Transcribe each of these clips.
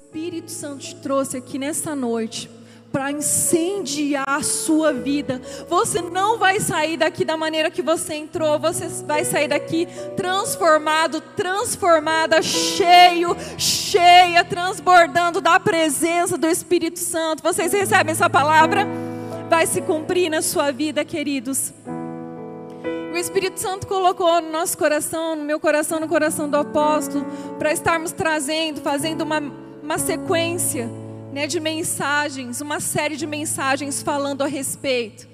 Espírito Santo te trouxe aqui nessa noite para incendiar a sua vida. Você não vai sair daqui da maneira que você entrou. Você vai sair daqui transformado, transformada, cheio, cheia, transbordando da presença do Espírito Santo. Vocês recebem essa palavra? Vai se cumprir na sua vida, queridos. O Espírito Santo colocou no nosso coração, no meu coração, no coração do apóstolo, para estarmos trazendo, fazendo uma sequência, né, de mensagens, uma série de mensagens falando a respeito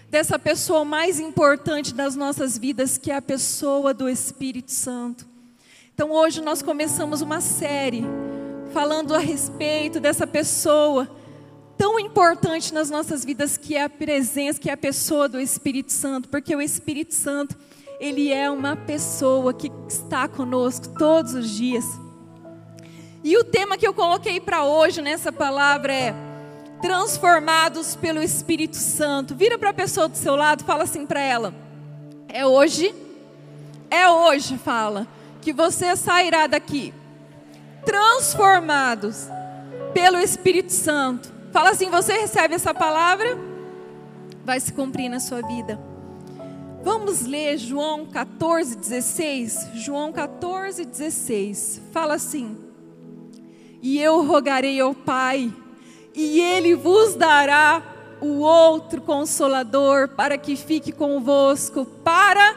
dessa pessoa mais importante das nossas vidas, que é a pessoa do Espírito Santo. Então hoje nós começamos uma série falando a respeito dessa pessoa tão importante nas nossas vidas, que é a presença, que é a pessoa do Espírito Santo, porque o Espírito Santo, ele é uma pessoa que está conosco todos os dias. E o tema que eu coloquei para hoje nessa palavra é transformados pelo Espírito Santo. Vira para a pessoa do seu lado, fala assim para ela: é hoje, fala, que você sairá daqui transformados pelo Espírito Santo. Fala assim: você recebe essa palavra? Vai se cumprir na sua vida. Vamos ler João 14,16. João 14,16. Fala assim: e eu rogarei ao Pai, e Ele vos dará o outro Consolador, para que fique convosco para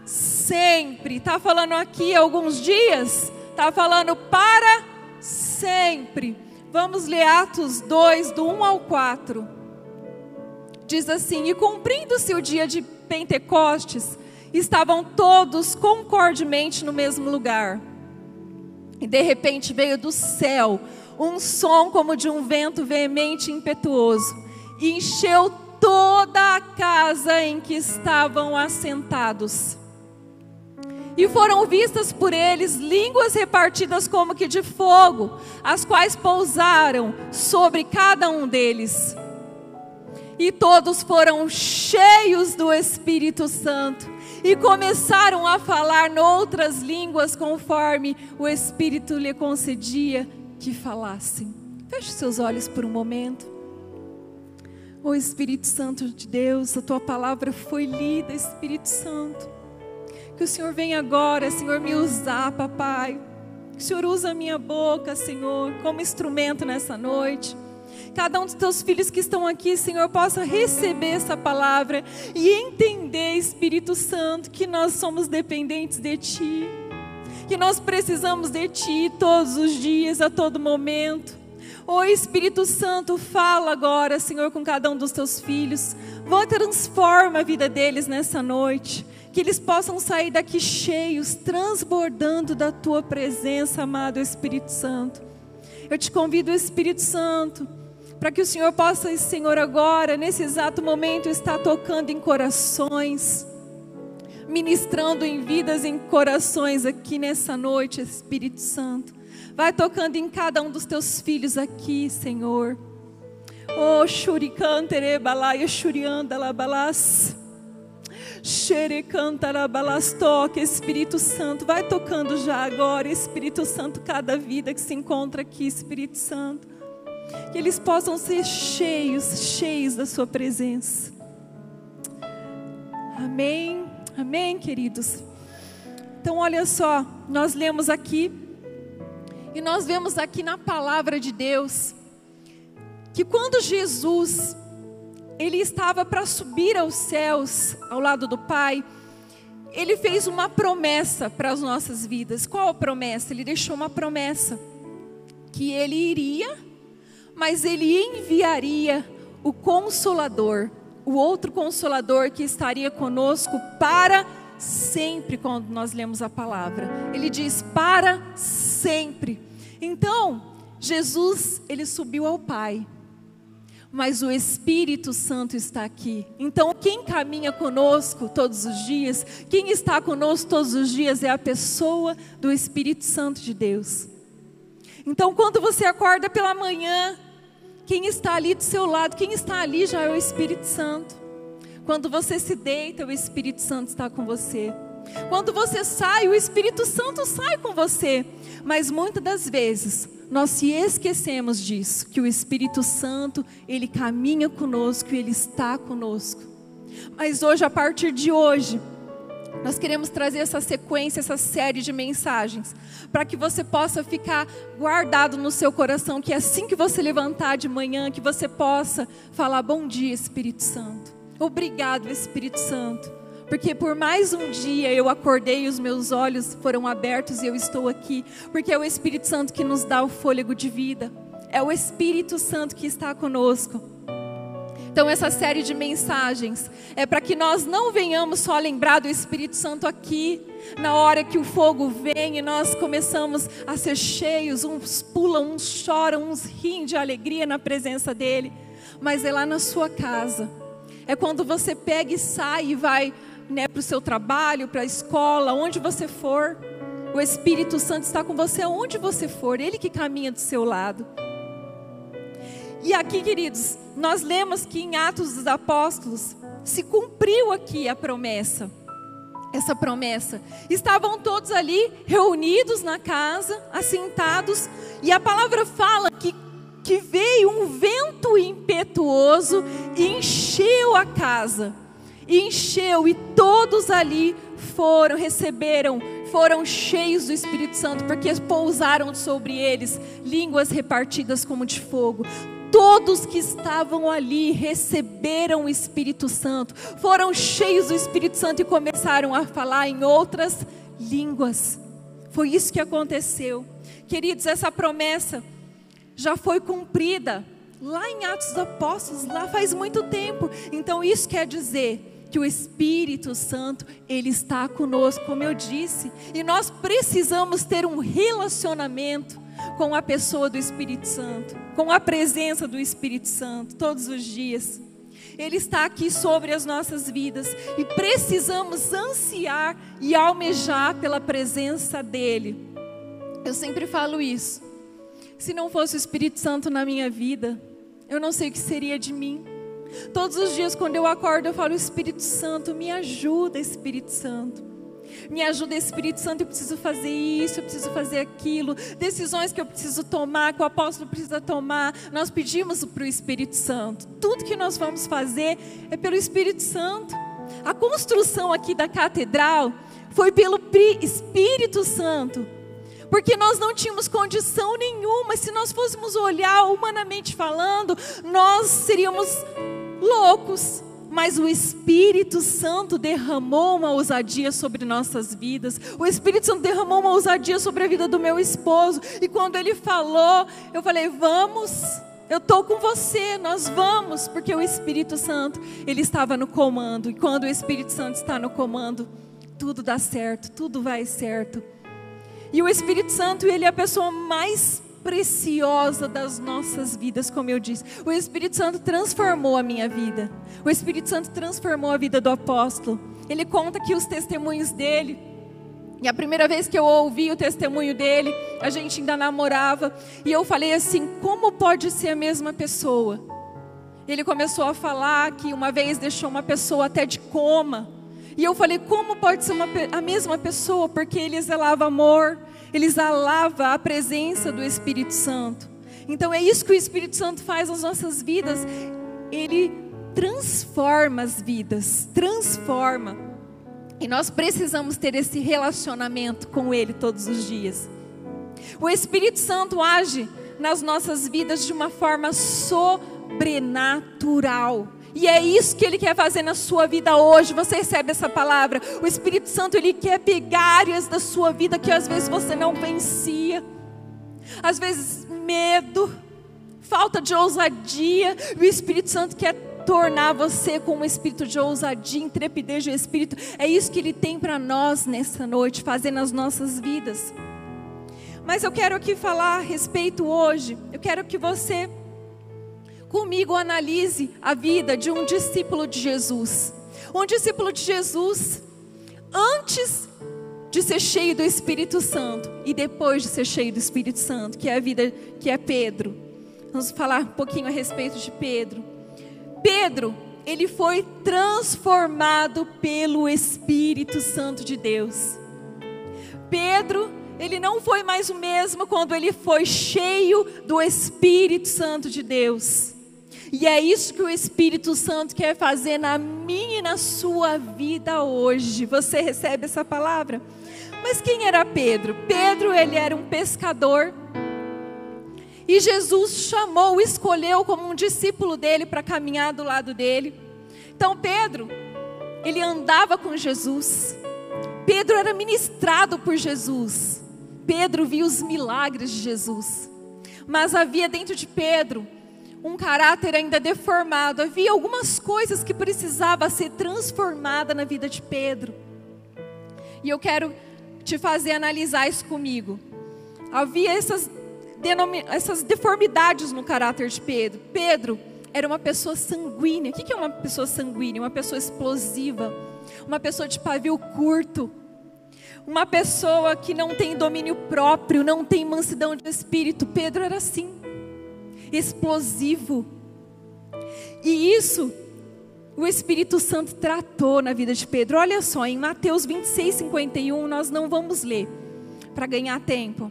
sempre. Está falando aqui alguns dias? Está falando para sempre. Vamos ler Atos 2, do 1 ao 4. Diz assim: e cumprindo-se o dia de Pentecostes, estavam todos concordemente no mesmo lugar. E de repente veio do céu um som como de um vento veemente e impetuoso, e encheu toda a casa em que estavam assentados. E foram vistas por eles línguas repartidas como que de fogo, as quais pousaram sobre cada um deles. E todos foram cheios do Espírito Santo e começaram a falar noutras línguas, conforme o Espírito lhe concedia que falassem. Feche seus olhos por um momento. Ô Espírito Santo de Deus, a tua palavra foi lida, Espírito Santo. Que o Senhor venha agora, Senhor, me usar, papai. Que o Senhor usa a minha boca, Senhor, como instrumento nessa noite. Cada um dos teus filhos que estão aqui, Senhor, possa receber essa palavra e entender, Espírito Santo, que nós somos dependentes de Ti, que nós precisamos de Ti todos os dias, a todo momento. Ô Espírito Santo, fala agora, Senhor, com cada um dos teus filhos. Transforma a vida deles nessa noite. Que eles possam sair daqui cheios, transbordando da Tua presença, amado Espírito Santo. Eu te convido, Espírito Santo, para que o Senhor possa, Senhor, agora, nesse exato momento, estar tocando em corações, ministrando em vidas, em corações aqui nessa noite, Espírito Santo. Vai tocando em cada um dos Teus filhos aqui, Senhor. Oh, shurikantere balaya shurianda la balas. Toque, Espírito Santo, vai tocando já agora, Espírito Santo, cada vida que se encontra aqui, Espírito Santo, que eles possam ser cheios, cheios da sua presença. Amém, amém, queridos. Então olha só, nós lemos aqui, e nós vemos aqui na palavra de Deus, que quando Jesus Ele estava para subir aos céus, ao lado do Pai, Ele fez uma promessa para as nossas vidas. Qual a promessa? Ele deixou uma promessa, que Ele iria, mas Ele enviaria o Consolador, o outro Consolador que estaria conosco para sempre. Quando nós lemos a palavra, Ele diz para sempre. Então, Jesus, Ele subiu ao Pai, mas o Espírito Santo está aqui. Então quem caminha conosco todos os dias, quem está conosco todos os dias é a pessoa do Espírito Santo de Deus. Então quando você acorda pela manhã, quem está ali do seu lado, quem está ali já é o Espírito Santo. Quando você se deita, o Espírito Santo está com você. Quando você sai, o Espírito Santo sai com você. Mas muitas das vezes nós se esquecemos disso, que o Espírito Santo, Ele caminha conosco, Ele está conosco. Mas hoje, a partir de hoje, nós queremos trazer essa sequência, essa série de mensagens, para que você possa ficar guardado no seu coração, que assim que você levantar de manhã, que você possa falar: bom dia, Espírito Santo. Obrigado, Espírito Santo, porque por mais um dia eu acordei e os meus olhos foram abertos e eu estou aqui, porque é o Espírito Santo que nos dá o fôlego de vida, é o Espírito Santo que está conosco. Então essa série de mensagens é para que nós não venhamos só lembrar do Espírito Santo aqui, na hora que o fogo vem e nós começamos a ser cheios, uns pulam, uns choram, uns riem de alegria na presença dEle, mas é lá na sua casa, é quando você pega e sai e vai, para o seu trabalho, para a escola, onde você for, o Espírito Santo está com você onde você for, Ele que caminha do seu lado. E aqui, queridos, nós lemos que em Atos dos Apóstolos se cumpriu aqui a promessa. Essa promessa. Estavam todos ali reunidos na casa, assentados, e a palavra fala que veio um vento impetuoso e encheu a casa. Encheu, e todos ali foram cheios do Espírito Santo, porque pousaram sobre eles línguas repartidas como de fogo. Todos que estavam ali receberam o Espírito Santo, foram cheios do Espírito Santo e começaram a falar em outras línguas. Foi isso que aconteceu. Queridos, essa promessa já foi cumprida lá em Atos dos Apóstolos, lá faz muito tempo. Então isso quer dizer que o Espírito Santo, Ele está conosco, como eu disse. E nós precisamos ter um relacionamento com a pessoa do Espírito Santo, com a presença do Espírito Santo, todos os dias. Ele está aqui sobre as nossas vidas e precisamos ansiar e almejar pela presença dEle. Eu sempre falo isso. Se não fosse o Espírito Santo na minha vida, eu não sei o que seria de mim. Todos os dias quando eu acordo eu falo: Espírito Santo, me ajuda, Espírito Santo. Me ajuda, Espírito Santo, eu preciso fazer isso, eu preciso fazer aquilo. Decisões que eu preciso tomar, que o apóstolo precisa tomar. Nós pedimos para o Espírito Santo. Tudo que nós vamos fazer é pelo Espírito Santo. A construção aqui da catedral foi pelo Espírito Santo. Porque nós não tínhamos condição nenhuma. Se nós fôssemos olhar humanamente falando, nós seríamos loucos. Mas o Espírito Santo derramou uma ousadia sobre nossas vidas. O Espírito Santo derramou uma ousadia sobre a vida do meu esposo. E quando ele falou, eu falei: vamos, eu estou com você, nós vamos. Porque o Espírito Santo, ele estava no comando. E quando o Espírito Santo está no comando, tudo dá certo, tudo vai certo. E o Espírito Santo, ele é a pessoa mais preciosa das nossas vidas, como eu disse. O Espírito Santo transformou a minha vida. O Espírito Santo transformou a vida do apóstolo. Ele conta aqui os testemunhos dele. E a primeira vez que eu ouvi o testemunho dele, a gente ainda namorava. E eu falei assim: como pode ser a mesma pessoa? Ele começou a falar que uma vez deixou uma pessoa até de coma. E eu falei: como pode ser a mesma pessoa? Porque ele exalava amor, ele exalava a presença do Espírito Santo. Então é isso que o Espírito Santo faz nas nossas vidas. Ele transforma as vidas, transforma. E nós precisamos ter esse relacionamento com Ele todos os dias. O Espírito Santo age nas nossas vidas de uma forma sobrenatural. E é isso que Ele quer fazer na sua vida hoje. Você recebe essa palavra? O Espírito Santo, Ele quer pegar áreas da sua vida que às vezes você não vencia. Às vezes medo, falta de ousadia. O Espírito Santo quer tornar você com um espírito de ousadia, intrepidez de espírito. É isso que Ele tem para nós nessa noite, fazer nas nossas vidas. Mas eu quero aqui falar a respeito hoje. Eu quero que você comigo analise a vida de um discípulo de Jesus. Um discípulo de Jesus, antes de ser cheio do Espírito Santo e depois de ser cheio do Espírito Santo, que é a vida, que é Pedro. Vamos falar um pouquinho a respeito de Pedro. Pedro, ele foi transformado pelo Espírito Santo de Deus. Pedro, ele não foi mais o mesmo quando ele foi cheio do Espírito Santo de Deus. E é isso que o Espírito Santo quer fazer na minha e na sua vida hoje. Você recebe essa palavra? Mas quem era Pedro? Pedro, ele era um pescador. E Jesus chamou, escolheu como um discípulo dele para caminhar do lado dele. Então Pedro, ele andava com Jesus. Pedro era ministrado por Jesus. Pedro via os milagres de Jesus. Mas havia dentro de Pedro um caráter ainda deformado. Havia algumas coisas que precisavam ser transformadas na vida de Pedro. E eu quero te fazer analisar isso comigo. Havia essas deformidades no caráter de Pedro. Pedro era uma pessoa sanguínea. O que é uma pessoa sanguínea? Uma pessoa explosiva. Uma pessoa de pavio curto. Uma pessoa que não tem domínio próprio, não tem mansidão de espírito. Pedro era assim, explosivo. E isso o Espírito Santo tratou na vida de Pedro. Olha só, em Mateus 26:51, nós não vamos ler para ganhar tempo.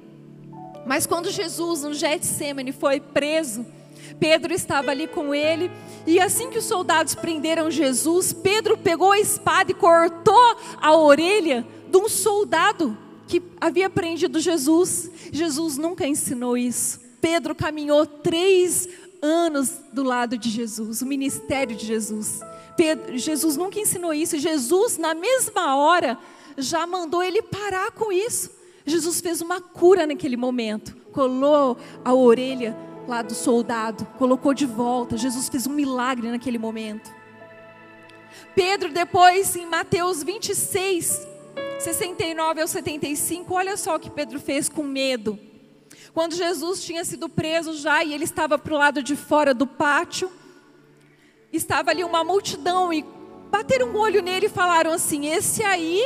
Mas quando Jesus no Getsêmani foi preso, Pedro estava ali com ele. E assim que os soldados prenderam Jesus, Pedro pegou a espada e cortou a orelha de um soldado que havia prendido Jesus. Jesus nunca ensinou isso. Pedro caminhou 3 anos do lado de Jesus, o ministério de Jesus. Jesus nunca ensinou isso. Jesus, na mesma hora, já mandou ele parar com isso. Jesus fez uma cura naquele momento. Colou a orelha lá do soldado, colocou de volta. Jesus fez um milagre naquele momento. Pedro depois, em Mateus 26, 69 ao 75, olha só o que Pedro fez com medo. Quando Jesus tinha sido preso já e ele estava para o lado de fora do pátio, estava ali uma multidão e bateram um olho nele e falaram assim: esse aí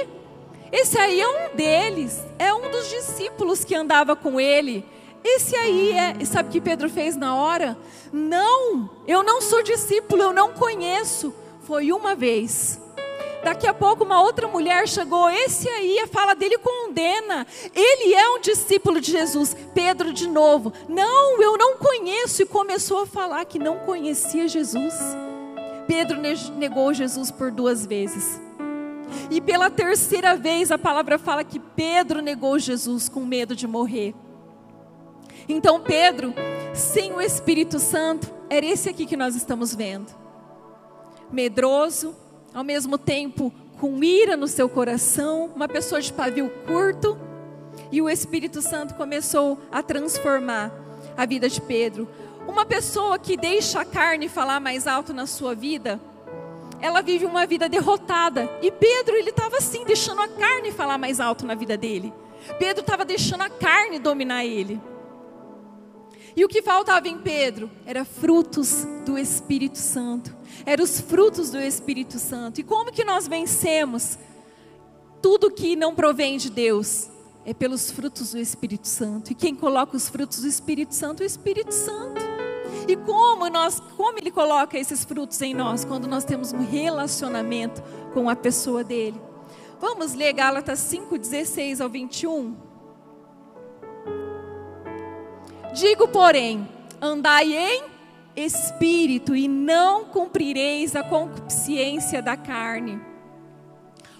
é um deles, é um dos discípulos que andava com ele. Esse aí é. Sabe o que Pedro fez na hora? Não, eu não sou discípulo, eu não conheço. Foi uma vez. Daqui a pouco uma outra mulher chegou. Esse aí, a fala dele condena. Ele é um discípulo de Jesus. Pedro de novo: não, eu não conheço. E começou a falar que não conhecia Jesus. Pedro negou Jesus por 2 vezes. E pela 3ª vez a palavra fala que Pedro negou Jesus com medo de morrer. Então Pedro, sem o Espírito Santo, era esse aqui que nós estamos vendo. Medroso, ao mesmo tempo com ira no seu coração, uma pessoa de pavio curto. E o Espírito Santo começou a transformar a vida de Pedro. Uma pessoa que deixa a carne falar mais alto na sua vida, ela vive uma vida derrotada. E Pedro, ele estava assim, deixando a carne falar mais alto na vida dele. Pedro estava deixando a carne dominar ele. E o que faltava em Pedro era frutos do Espírito Santo. Eram os frutos do Espírito Santo. E como que nós vencemos tudo que não provém de Deus? É pelos frutos do Espírito Santo. E quem coloca os frutos do Espírito Santo é o Espírito Santo. E como Ele coloca esses frutos em nós? Quando nós temos um relacionamento com a pessoa dele. Vamos ler Gálatas 5:16 ao 21. Digo, porém, andai em espírito e não cumprireis a concupiscência da carne.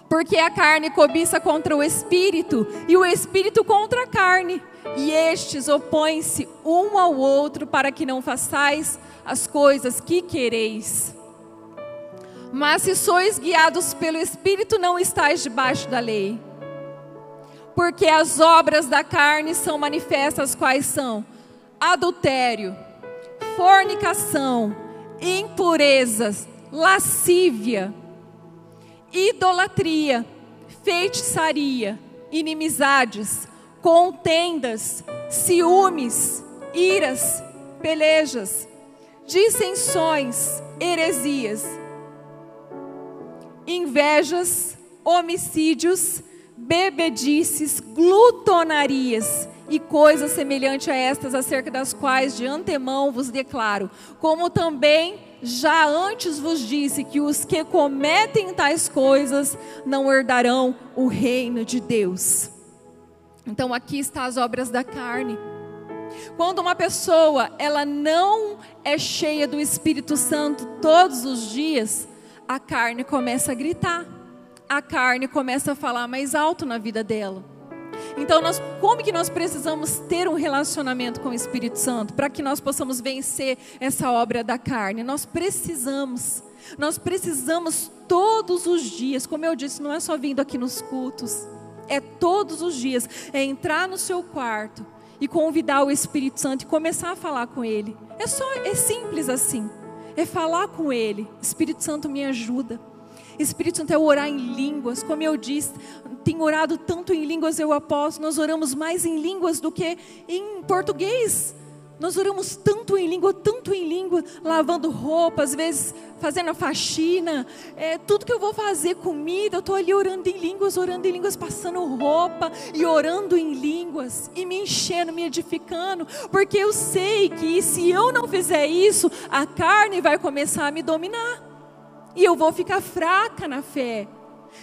Porque a carne cobiça contra o espírito e o espírito contra a carne. E estes opõem-se um ao outro para que não façais as coisas que quereis. Mas se sois guiados pelo espírito, não estáis debaixo da lei. Porque as obras da carne são manifestas, quais são? Adultério, fornicação, impurezas, lascívia, idolatria, feitiçaria, inimizades, contendas, ciúmes, iras, pelejas, dissensões, heresias, invejas, homicídios, bebedices, glutonarias e coisas semelhantes a estas, acerca das quais de antemão vos declaro, como também já antes vos disse, que os que cometem tais coisas não herdarão o reino de Deus. Então aqui estão as obras da carne. Quando uma pessoa, ela não é cheia do Espírito Santo todos os dias, a carne começa a gritar. A carne começa a falar mais alto na vida dela. Então, como que nós precisamos ter um relacionamento com o Espírito Santo para que nós possamos vencer essa obra da carne? Nós precisamos todos os dias, como eu disse, não é só vindo aqui nos cultos, é todos os dias, é entrar no seu quarto e convidar o Espírito Santo e começar a falar com Ele. É simples assim, é falar com Ele. Espírito Santo, me ajuda. Espírito Santo, é orar em línguas. Como eu disse, tenho orado tanto em línguas, eu aposto, nós oramos mais em línguas do que em português. Nós oramos tanto em língua, lavando roupa, às vezes fazendo a faxina, tudo que eu vou fazer, comida, eu estou ali orando em línguas, passando roupa e orando em línguas, e me enchendo, me edificando, porque eu sei que se eu não fizer isso, a carne vai começar a me dominar, e eu vou ficar fraca na fé.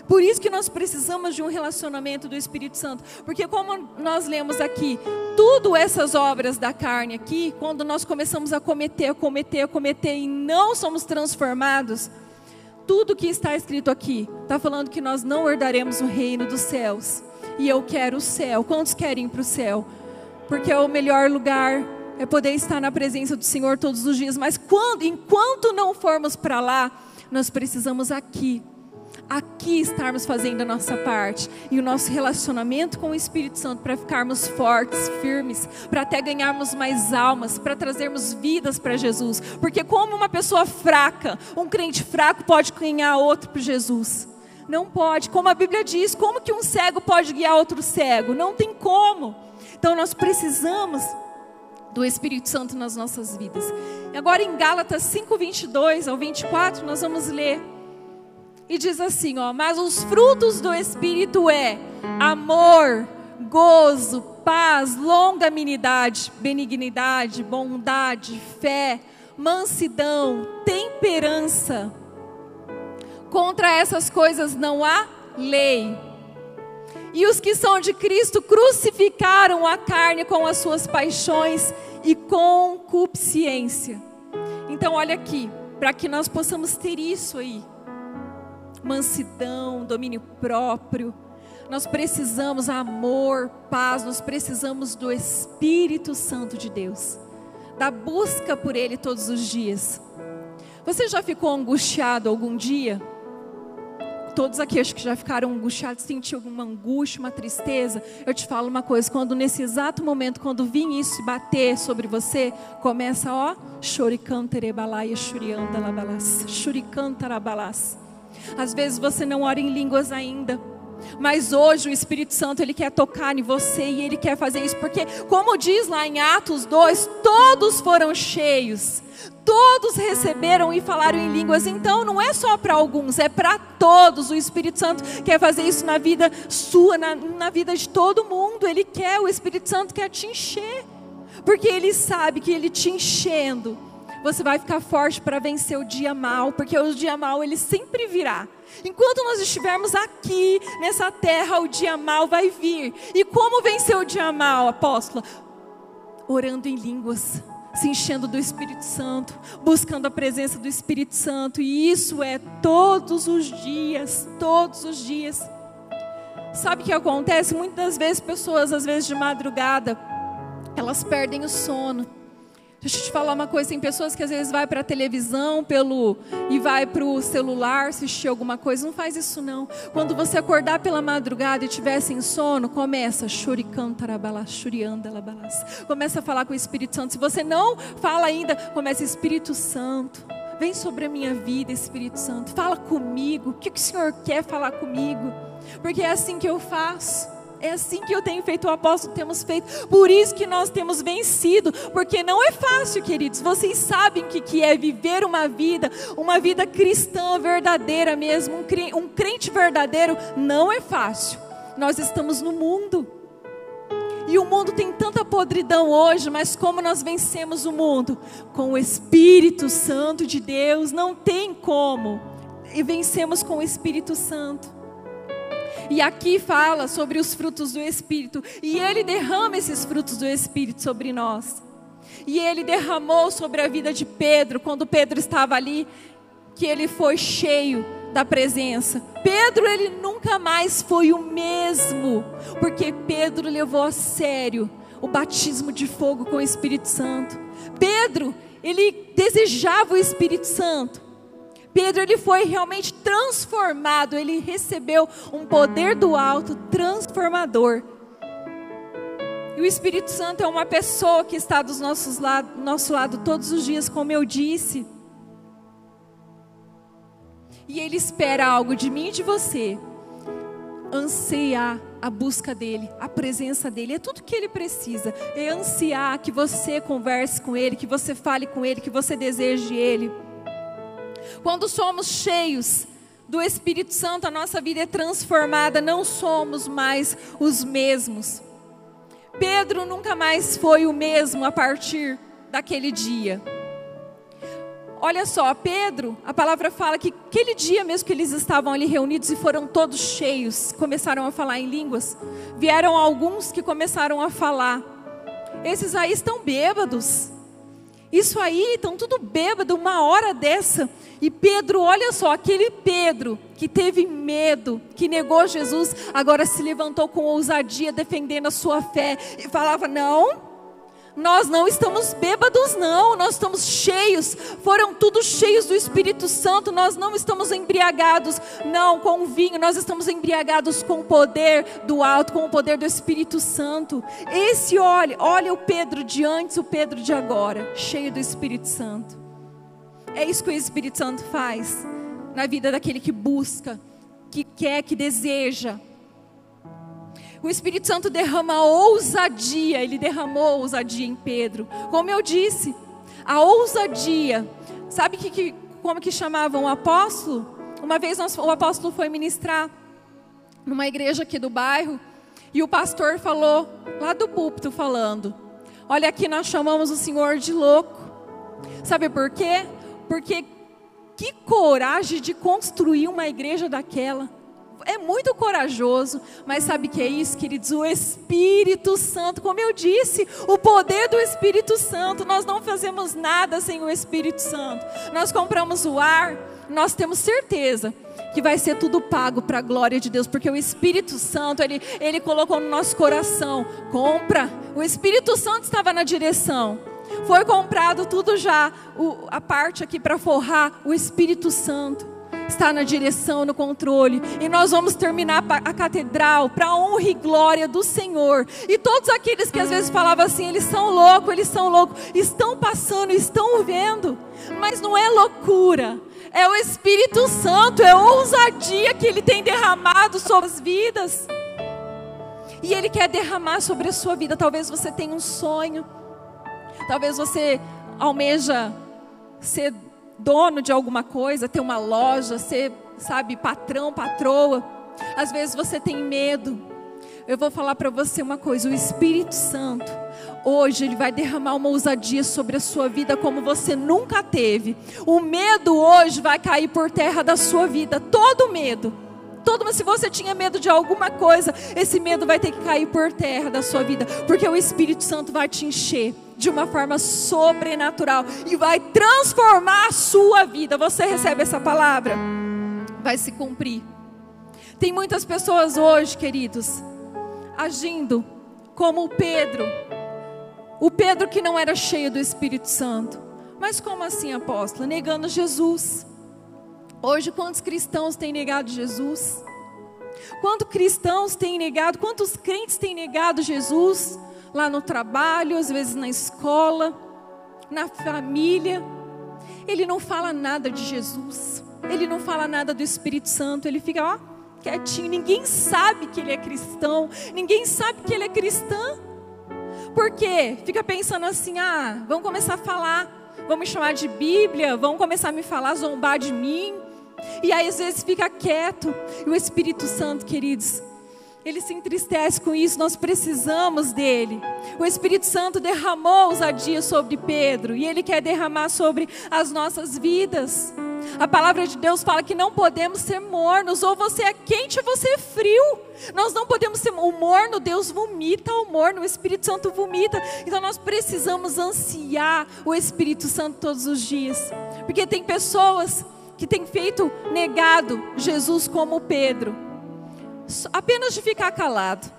Por isso que nós precisamos de um relacionamento do Espírito Santo, porque como nós lemos aqui, tudo essas obras da carne aqui, quando nós começamos a cometer e não somos transformados, tudo que está escrito aqui, está falando que nós não herdaremos o reino dos céus, e eu quero o céu. Quantos querem ir para o céu? Porque é o melhor lugar, é poder estar na presença do Senhor todos os dias, mas enquanto não formos para lá, nós precisamos aqui estarmos fazendo a nossa parte, e o nosso relacionamento com o Espírito Santo, para ficarmos fortes, firmes, para até ganharmos mais almas, para trazermos vidas para Jesus, porque como uma pessoa fraca, um crente fraco pode ganhar outro para Jesus? Não pode. Como a Bíblia diz, como que um cego pode guiar outro cego? Não tem como. Então nós precisamos do Espírito Santo nas nossas vidas. E agora em Gálatas 5:22 ao 24 nós vamos ler. E diz assim, mas os frutos do Espírito é amor, gozo, paz, longanimidade, benignidade, bondade, fé, mansidão, temperança. Contra essas coisas não há lei. E os que são de Cristo crucificaram a carne com as suas paixões e concupiscência. Então olha aqui, para que nós possamos ter isso aí, mansidão, domínio próprio, nós precisamos amor, paz, nós precisamos do Espírito Santo de Deus, da busca por Ele todos os dias. Você já ficou angustiado algum dia? Todos aqui acho que já ficaram angustiados, sentiram alguma angústia, uma tristeza. Eu te falo uma coisa, quando nesse exato momento, quando vir isso bater sobre você, começa, choricanterebalaia, shuriandalabalas, shuricantarabalas. Às vezes você não ora em línguas ainda, mas hoje o Espírito Santo, Ele quer tocar em você, e Ele quer fazer isso, porque como diz lá em Atos 2, todos foram cheios, todos receberam e falaram em línguas. Então não é só para alguns, é para todos. O Espírito Santo quer fazer isso na vida sua, na vida de todo mundo. O Espírito Santo quer te encher, porque Ele sabe que Ele te enchendo, você vai ficar forte para vencer o dia mau, porque o dia mau ele sempre virá. Enquanto nós estivermos aqui nessa terra, o dia mau vai vir. E como vencer o dia mau, apóstola? Orando em línguas, se enchendo do Espírito Santo, buscando a presença do Espírito Santo. E isso é todos os dias, todos os dias. Sabe o que acontece? Muitas vezes pessoas, às vezes de madrugada, elas perdem o sono. Deixa eu te falar uma coisa, tem pessoas que às vezes vai para a televisão e vai para o celular assistir alguma coisa. Não faz isso não. Quando você acordar pela madrugada e estiver sem sono, começa começa a falar com o Espírito Santo. Se você não fala ainda, começa: Espírito Santo, vem sobre a minha vida, Espírito Santo, fala comigo. O que o Senhor quer falar comigo? Porque é assim que eu faço. É assim que eu tenho feito, o apóstolo temos feito. Por isso que nós temos vencido. Porque não é fácil, queridos. Vocês sabem o que é viver uma vida cristã verdadeira mesmo. Um crente verdadeiro não é fácil. Nós estamos no mundo. E o mundo tem tanta podridão hoje. Mas como nós vencemos o mundo? Com o Espírito Santo de Deus. Não tem como. E vencemos com o Espírito Santo. E aqui fala sobre os frutos do Espírito. E Ele derrama esses frutos do Espírito sobre nós. E Ele derramou sobre a vida de Pedro, quando Pedro estava ali, que ele foi cheio da presença. Pedro, ele nunca mais foi o mesmo, porque Pedro levou a sério o batismo de fogo com o Espírito Santo. Pedro, ele desejava o Espírito Santo. Pedro, ele foi realmente transformado, ele recebeu um poder do alto transformador. E o Espírito Santo é uma pessoa que está do nosso lado todos os dias, como eu disse. E Ele espera algo de mim e de você. Ansiar a busca dEle, a presença dEle. É tudo que Ele precisa. É ansiar que você converse com Ele, que você fale com Ele, que você deseje Ele. Quando somos cheios do Espírito Santo, a nossa vida é transformada. Não somos mais os mesmos. Pedro nunca mais foi o mesmo a partir daquele dia. Olha só, Pedro, a palavra fala que aquele dia mesmo que eles estavam ali reunidos e foram todos cheios, começaram a falar em línguas, vieram alguns que começaram a falar. Esses aí estão bêbados. Isso aí, estão tudo bêbado, uma hora dessa. E Pedro, olha só, aquele Pedro que teve medo, que negou Jesus, agora se levantou com ousadia, defendendo a sua fé. E falava, não, nós não estamos bêbados não, nós estamos cheios. Foram todos cheios do Espírito Santo. Nós não estamos embriagados, não, com vinho. Nós estamos embriagados com o poder do alto, com o poder do Espírito Santo. Olha o Pedro de antes, o Pedro de agora, cheio do Espírito Santo. É isso que o Espírito Santo faz na vida daquele que busca, que quer, que deseja. O Espírito Santo derrama ousadia. Ele derramou ousadia em Pedro. Como eu disse, a ousadia. Sabe como que chamavam o apóstolo? Uma vez o apóstolo foi ministrar numa igreja aqui do bairro. E o pastor falou, lá do púlpito falando, olha, aqui nós chamamos o Senhor de louco. Sabe por quê? Porque que coragem de construir uma igreja daquela. É muito corajoso, mas sabe o que é isso, queridos? O Espírito Santo, como eu disse, o poder do Espírito Santo. Nós não fazemos nada sem o Espírito Santo. Nós compramos o ar, nós temos certeza que vai ser tudo pago para a glória de Deus, porque o Espírito Santo, Ele colocou no nosso coração, compra. O Espírito Santo estava na direção. Foi comprado tudo já, a parte aqui para forrar. O Espírito Santo está na direção, no controle. E nós vamos terminar a catedral para a honra e glória do Senhor. E todos aqueles que às vezes falavam assim, eles são loucos, estão passando, estão vendo. Mas não é loucura, é o Espírito Santo, é ousadia que Ele tem derramado sobre as vidas. E Ele quer derramar sobre a sua vida. Talvez você tenha um sonho, talvez você almeja ser dono de alguma coisa, ter uma loja, ser, sabe, patrão, patroa. Às vezes você tem medo. Eu vou falar para você uma coisa, o Espírito Santo, hoje Ele vai derramar uma ousadia sobre a sua vida como você nunca teve. O medo hoje vai cair por terra da sua vida, todo medo. Se você tinha medo de alguma coisa, esse medo vai ter que cair por terra da sua vida, porque o Espírito Santo vai te encher de uma forma sobrenatural e vai transformar a sua vida. Você recebe essa palavra? Vai se cumprir. Tem muitas pessoas hoje, queridos, agindo como o Pedro que não era cheio do Espírito Santo. Mas como assim, apóstolo? Negando Jesus. Hoje quantos cristãos têm negado Jesus? Quantos cristãos têm negado, quantos crentes têm negado Jesus? Lá no trabalho, às vezes na escola, na família. Ele não fala nada de Jesus. Ele não fala nada do Espírito Santo. Ele fica, quietinho. Ninguém sabe que ele é cristão. Ninguém sabe que ele é cristã. Por quê? Fica pensando assim, vamos começar a falar. Vão me chamar de Bíblia. Vão começar a me falar, zombar de mim. E aí às vezes fica quieto. E o Espírito Santo, queridos, Ele se entristece com isso. Nós precisamos dele. O Espírito Santo derramou ousadia sobre Pedro, e Ele quer derramar sobre as nossas vidas. A palavra de Deus fala que não podemos ser mornos, ou você é quente ou você é frio. Nós não podemos ser o morno, Deus vomita o morno, o Espírito Santo vomita. Então nós precisamos ansiar o Espírito Santo todos os dias. Porque tem pessoas que têm negado Jesus como Pedro, apenas de ficar calado.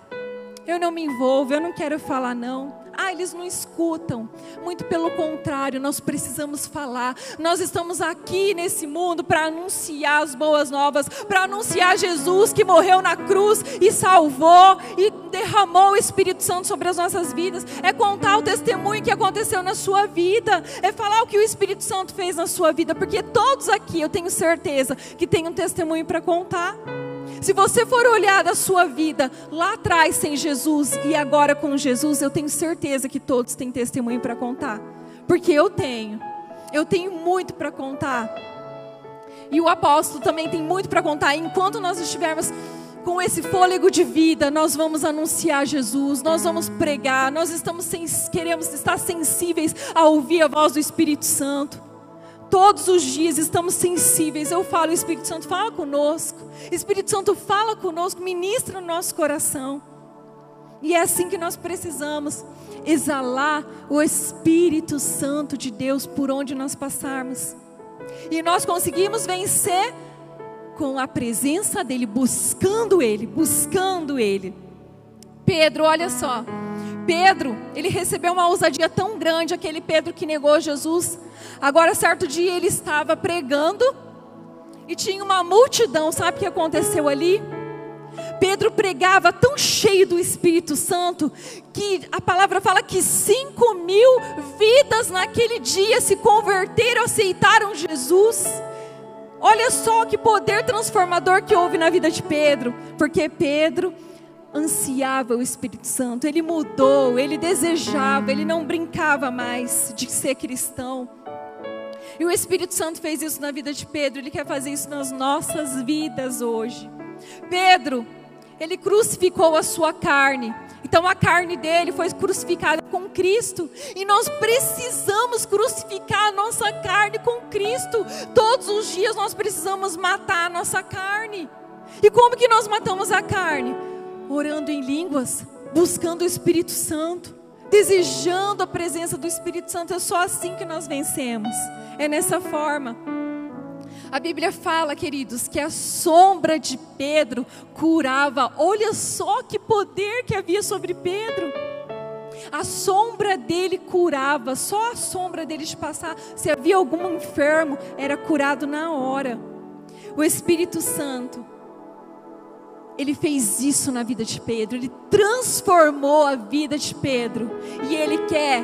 Eu não me envolvo, eu não quero falar não. Eles não escutam. Muito pelo contrário, nós precisamos falar. Nós estamos aqui nesse mundo para anunciar as boas novas, para anunciar Jesus que morreu na cruz e salvou e derramou o Espírito Santo sobre as nossas vidas. É contar o testemunho que aconteceu na sua vida, é falar o que o Espírito Santo fez na sua vida, porque todos aqui, eu tenho certeza, que tem um testemunho para contar. Se você for olhar da sua vida lá atrás sem Jesus e agora com Jesus, eu tenho certeza que todos têm testemunho para contar. Porque eu tenho muito para contar. E o apóstolo também tem muito para contar. Enquanto nós estivermos com esse fôlego de vida, nós vamos anunciar Jesus, nós vamos pregar, queremos estar sensíveis a ouvir a voz do Espírito Santo. Todos os dias estamos sensíveis. Eu falo, o Espírito Santo fala conosco. Espírito Santo fala conosco, ministra no nosso coração. E é assim que nós precisamos exalar o Espírito Santo de Deus por onde nós passarmos. E nós conseguimos vencer com a presença dEle, buscando Ele. Pedro, olha só. Pedro, ele recebeu uma ousadia tão grande, aquele Pedro que negou Jesus. Agora, certo dia, ele estava pregando e tinha uma multidão. Sabe o que aconteceu ali? Pedro pregava tão cheio do Espírito Santo que a palavra fala que 5.000 vidas naquele dia se converteram, aceitaram Jesus. Olha só que poder transformador que houve na vida de Pedro, porque Pedro ansiava o Espírito Santo, ele mudou, ele desejava, ele não brincava mais de ser cristão. E o Espírito Santo fez isso na vida de Pedro, ele quer fazer isso nas nossas vidas hoje. Pedro, ele crucificou a sua carne, então a carne dele foi crucificada com Cristo, e nós precisamos crucificar a nossa carne com Cristo. Todos os dias nós precisamos matar a nossa carne. E como que nós matamos a carne? Orando em línguas, buscando o Espírito Santo, desejando a presença do Espírito Santo. É só assim que nós vencemos, é nessa forma. A Bíblia fala, queridos, que a sombra de Pedro curava. Olha só que poder que havia sobre Pedro. A sombra dele curava, só a sombra dele de passar, se havia algum enfermo, era curado na hora. O Espírito Santo, ele fez isso na vida de Pedro, ele transformou a vida de Pedro, e ele quer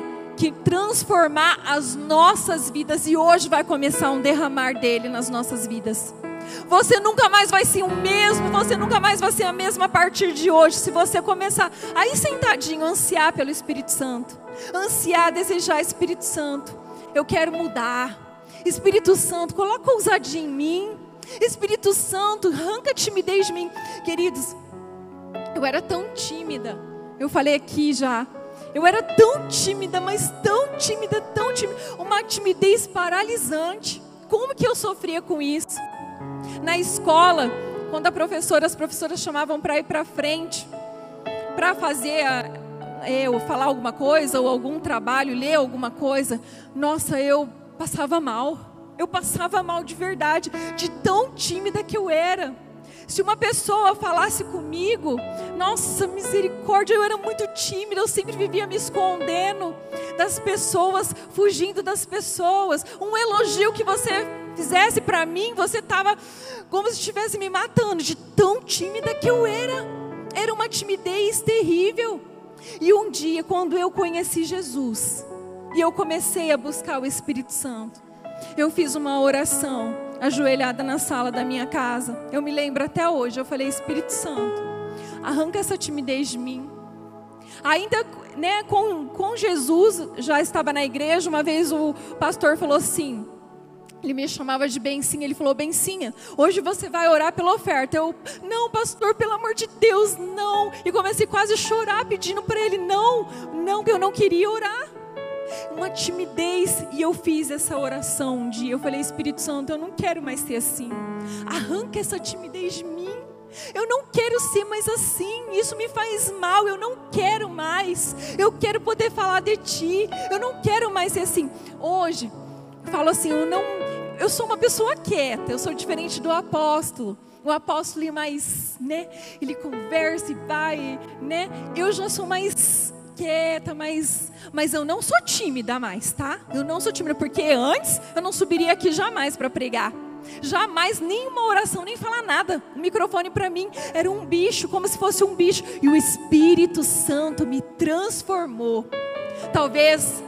transformar as nossas vidas, e hoje vai começar um derramar dele nas nossas vidas. Você nunca mais vai ser o mesmo, você nunca mais vai ser a mesma a partir de hoje, se você começar aí sentadinho, ansiar pelo Espírito Santo, ansiar, desejar Espírito Santo. Eu quero mudar. Espírito Santo, coloca ousadia em mim. Espírito Santo, arranca a timidez de mim. Queridos, eu era tão tímida, eu falei aqui já, eu era tão tímida, mas tão tímida, uma timidez paralisante. Como que eu sofria com isso? Na escola, quando as professoras chamavam para ir para frente, para fazer, falar alguma coisa, ou algum trabalho, ler alguma coisa, nossa, eu passava mal. Eu passava mal de verdade, de tão tímida que eu era. Se uma pessoa falasse comigo, nossa, misericórdia, eu era muito tímida, eu sempre vivia me escondendo das pessoas, fugindo das pessoas. Um elogio que você fizesse para mim, você estava como se estivesse me matando, de tão tímida que eu era. Era uma timidez terrível. E um dia, quando eu conheci Jesus, e eu comecei a buscar o Espírito Santo, eu fiz uma oração, ajoelhada na sala da minha casa. Eu me lembro até hoje, eu falei: Espírito Santo, arranca essa timidez de mim. Ainda, com Jesus, já estava na igreja, uma vez o pastor falou assim, ele me chamava de Bencinha, ele falou: Bencinha, hoje você vai orar pela oferta. Eu: não, pastor, pelo amor de Deus, não. E comecei quase a chorar, pedindo para ele, não, que eu não queria orar. uma timidez. E eu fiz essa oração um dia. Eu falei: Espírito Santo, eu não quero mais ser assim. Arranca essa timidez de mim. Eu não quero ser mais assim. Isso me faz mal. Eu não quero mais. Eu quero poder falar de Ti. Eu não quero mais ser assim. Hoje, eu falo assim, eu sou uma pessoa quieta. Eu sou diferente do apóstolo. O apóstolo é mais, né? Ele conversa e vai, né? Eu já sou mais quieta, mas eu não sou tímida mais, tá? Eu não sou tímida, porque antes eu não subiria aqui jamais para pregar. Jamais, nenhuma oração, nem falar nada. O microfone para mim era um bicho, como se fosse um bicho. E o Espírito Santo me transformou. Talvez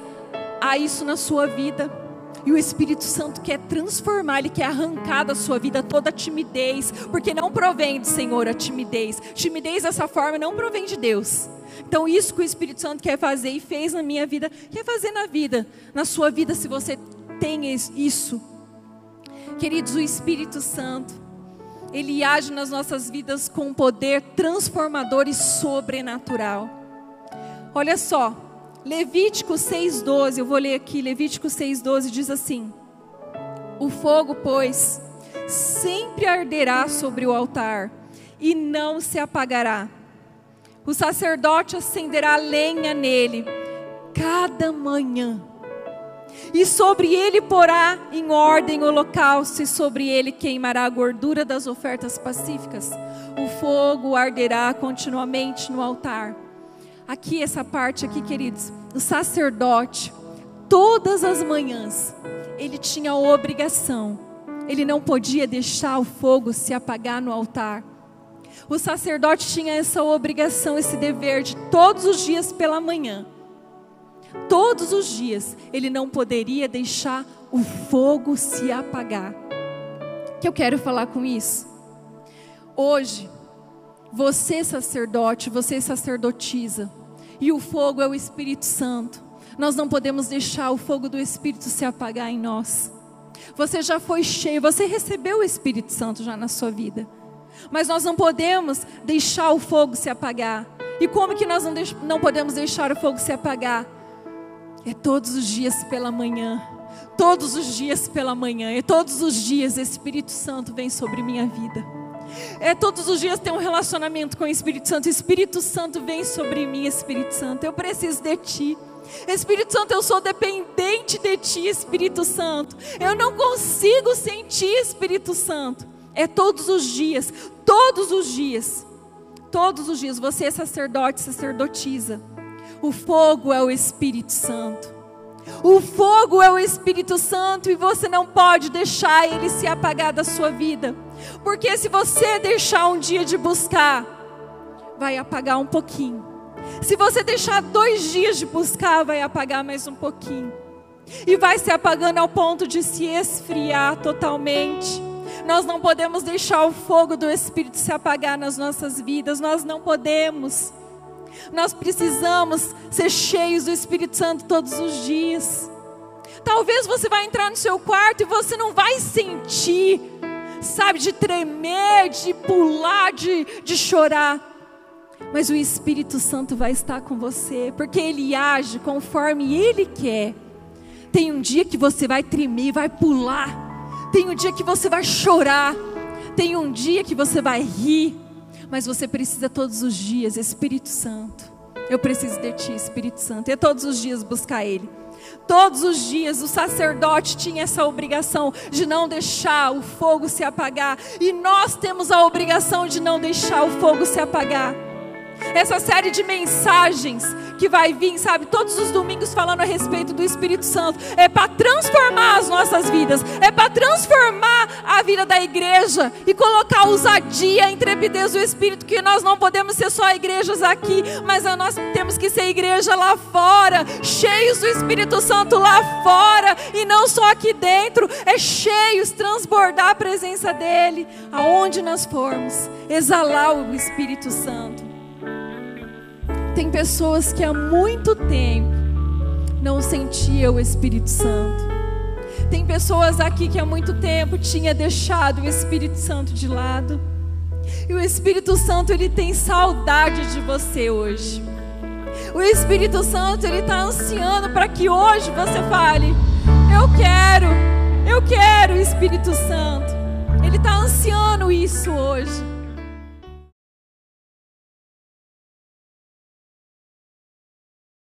há isso na sua vida. E o Espírito Santo quer transformar, Ele quer arrancar da sua vida toda a timidez. Porque não provém do Senhor a timidez. Timidez dessa forma não provém de Deus. Então isso que o Espírito Santo quer fazer e fez na minha vida, quer fazer na sua vida, se você tem isso. Queridos, o Espírito Santo, Ele age nas nossas vidas com um poder transformador e sobrenatural. Olha só, Levítico 6,12, eu vou ler aqui, Levítico 6,12 diz assim: o fogo, pois, sempre arderá sobre o altar e não se apagará. O sacerdote acenderá lenha nele cada manhã. E sobre ele porá em ordem o holocausto, e sobre ele queimará a gordura das ofertas pacíficas. O fogo arderá continuamente no altar. Aqui, essa parte aqui, queridos, o sacerdote, todas as manhãs, ele tinha a obrigação, ele não podia deixar o fogo se apagar no altar. O sacerdote tinha essa obrigação, esse dever de todos os dias pela manhã. Todos os dias, ele não poderia deixar o fogo se apagar. O que eu quero falar com isso? Hoje, você sacerdote, você sacerdotisa, e o fogo é o Espírito Santo. Nós não podemos deixar o fogo do Espírito se apagar em nós. Você já foi cheio, você recebeu o Espírito Santo já na sua vida. Mas nós não podemos deixar o fogo se apagar. E como que nós não podemos deixar o fogo se apagar? É todos os dias pela manhã. Todos os dias pela manhã. E todos os dias o Espírito Santo vem sobre minha vida. É todos os dias ter um relacionamento com o Espírito Santo. O Espírito Santo vem sobre mim, Espírito Santo. Eu preciso de Ti. Espírito Santo, eu sou dependente de Ti, Espírito Santo. Eu não consigo sem Ti, Espírito Santo. É todos os dias. Todos os dias. Todos os dias. Você é sacerdote, sacerdotisa. O fogo é o Espírito Santo. O fogo é o Espírito Santo e você não pode deixar ele se apagar da sua vida. Porque se você deixar um dia de buscar, vai apagar um pouquinho. Se você deixar 2 dias de buscar, vai apagar mais um pouquinho. E vai se apagando ao ponto de se esfriar totalmente. Nós não podemos deixar o fogo do Espírito se apagar nas nossas vidas. Nós não podemos. Nós precisamos ser cheios do Espírito Santo todos os dias. Talvez você vai entrar no seu quarto e você não vai sentir, sabe, de tremer, de pular, de chorar. Mas o Espírito Santo vai estar com você, porque Ele age conforme Ele quer. Tem um dia que você vai tremer, vai pular. Tem um dia que você vai chorar. Tem um dia que você vai rir. Mas você precisa todos os dias, Espírito Santo. Eu preciso de Ti, Espírito Santo. E todos os dias buscar Ele. Todos os dias o sacerdote tinha essa obrigação de não deixar o fogo se apagar. E nós temos a obrigação de não deixar o fogo se apagar. Essa série de mensagens que vai vir, sabe, todos os domingos falando a respeito do Espírito Santo, é para transformar as nossas vidas, é para transformar a vida da igreja e colocar a ousadia, a intrepidez do Espírito, que nós não podemos ser só igrejas aqui, mas nós temos que ser igreja lá fora, cheios do Espírito Santo lá fora, e não só aqui dentro, é cheios, transbordar a presença dEle, aonde nós formos, exalar o Espírito Santo. Tem pessoas que há muito tempo não sentiam o Espírito Santo. Tem pessoas aqui que há muito tempo tinha deixado o Espírito Santo de lado. E o Espírito Santo, ele tem saudade de você hoje. O Espírito Santo, Ele está ansiando para que hoje você fale: eu quero, Espírito Santo. Ele está ansiando isso hoje.